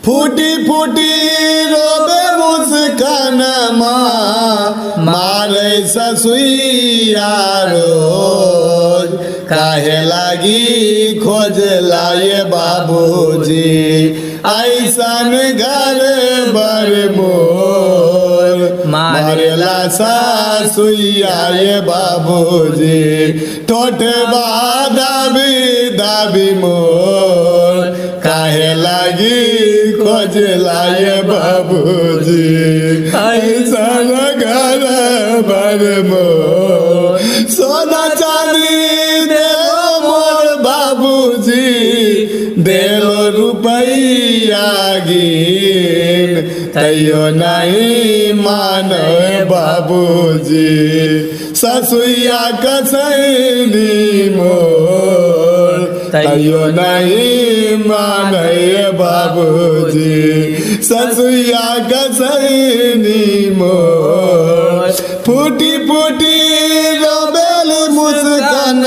फूटी फूटी रोबे मुस्कान मारे ससुइया रोज काहे लागी खोज लाए बाबूजी ऐसन घर बर मोर मारेला सासुइया बाबूजी ठोठबा दाबी दाबी मोर काहे लागी खोज लाए बाबूजी ऐसन घर बर मोर सोना चांदी देलो मोर बाबूजी देलो रुपैया गिन तैयो नहीं माने बाबूजी ससुइया कसैनी मोर तैयो नहीं माने बाबूजी ससुइया कसैनी मोर फूटी फूटी रोबेली मुस्कान